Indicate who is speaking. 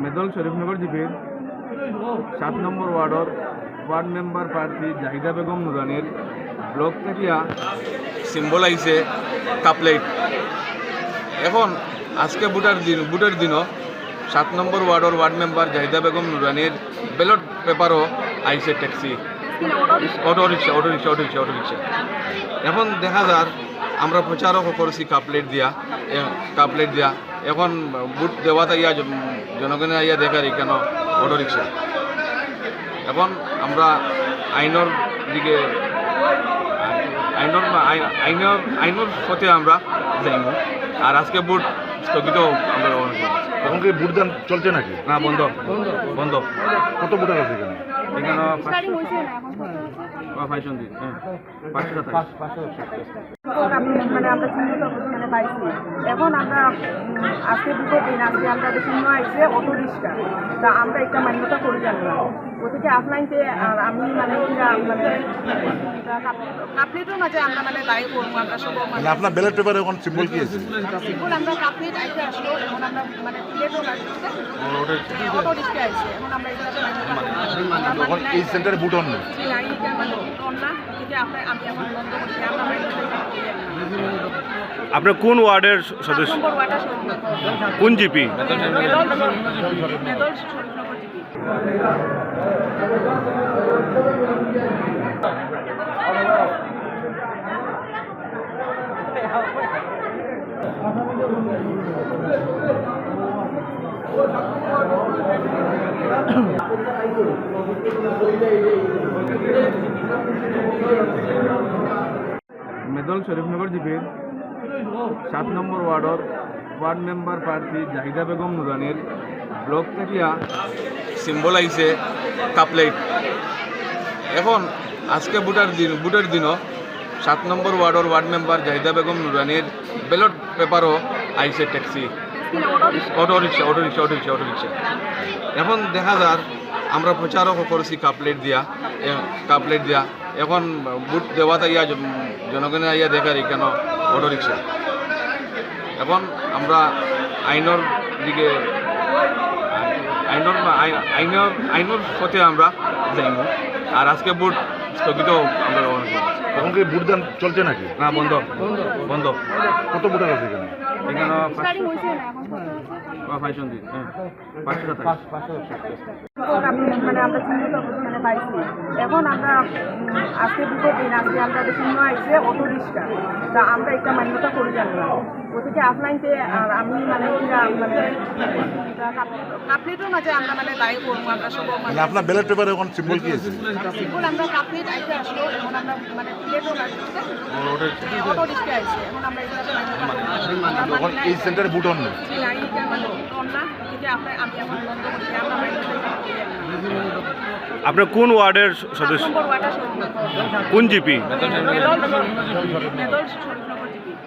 Speaker 1: মেদল শরীফনগর জিপির 7 নম্বর ওয়ার্ডর ward member প্রার্থী জাহিদা বেগম নুরানির ব্লক থেকে সিম্বল আইছে কাপলেট। এখন আজকে বুটের দিনও 7 নম্বর ওয়ার্ডর ওয়ার্ড মেম্বার জাহিদা বেগম নুরানির ব্যালট পেপারও আইছে ট্যাক্সি, অটো রিক্সা। এখন দেখা যার আমরা প্রচারও করছি কাপলেট দিয়া। এখন বুট দেওয়াতে ইয়া জনগণে ইয়া দেখার কেন অটো রিক্সা। এখন আমরা আইনের দিকে আইনের পথে আমরা যাইব। আর আজকে বুট স্থগিত আমরা
Speaker 2: এখন কি বুট দান চলছে নাকি?
Speaker 1: না, বন্ধ।
Speaker 2: কত বুটার আছে এখানে?
Speaker 1: এখানে 527।
Speaker 3: মানে আমরা চিহ্নিত মানে পাইছি। এখন আমরা আজকে দুটো দিন আজকে আমরা চিহ্ন আইছে অটো রিক্সা, তা আমরা একটা মান্যতা করি জানলাম ওদিকে আপনাইতে। আর আমি মানে কাপলেটের মাঝে আমরা মানে দায়ী করবো। আমরা সব
Speaker 2: মানে আপনার ব্যালট পেপারে এখন সিম্বল কি আছে?
Speaker 3: সিম্বল আমরা কাপলেট আইতে আসলো। এখন আমরা মানে প্লেটও লাগছে অটো রিক্সা আইছে। এখন আমরা
Speaker 2: এখন এই সেন্টারে বুট অন নেই।
Speaker 4: আপনার কোন ওয়ার্ডের সদস্য, কোন জিপি?
Speaker 1: মেদল শরীফনগর জিপির 7 নম্বর ওয়ার্ডর ওয়ার্ড মেম্বার প্রার্থী জাহিদা বেগম নুরানির ব্লক থেকে সিম্বল আইছে কাপলেট। এখন আজকে বুটের দিনও 7 নম্বর ওয়ার্ডর ওয়ার্ড মেম্বার জাহিদা বেগম নুরানির ব্যালট পেপারও আইছে ট্যাক্সি, অটো রিক্সা। এখন দেখা যার আমরা প্রচারও করছি কাপলেট দিয়া। এখন বুট দেওয়াতে ইয়া জনগণে ইয়া দেখার কেন অটো রিক্সা। এখন আমরা আইনের দিকে আইনের পথে আমরা যাইব। আর আজকে বুট স্থগিত আমরা
Speaker 2: এখন কি বুট দান চলছে নাকি?
Speaker 1: না, বন্ধ।
Speaker 2: কত বুটার আছে এখানে?
Speaker 1: এখানে 527।
Speaker 3: মানে আমরা চিহ্নিত মানে পাইছি। এখন আমরা আজকে দুটো দিন আজকে আমরা চিহ্ন আইছে অটো রিক্সা, তা আমরা একটা মান্যতা করি জানলাম ওদিকে আপনাইতে। আর আমি মানে কাপলেটের মাঝে আমরা মানে দায়ী করবো। আমরা সব
Speaker 2: মানে আপনার ব্যালট পেপারে এখন সিম্বল কি আছে?
Speaker 3: সিম্বল আমরা কাপলেট আইতে আসলো। এখন আমরা মানে প্লেটও লাগছে অটো রিক্সা আইছে। এখন আমরা
Speaker 2: এখন এই সেন্টারে বুট অন নেই।
Speaker 4: আপনার কোন ওয়ার্ডের সদস্য, কোন জিপি?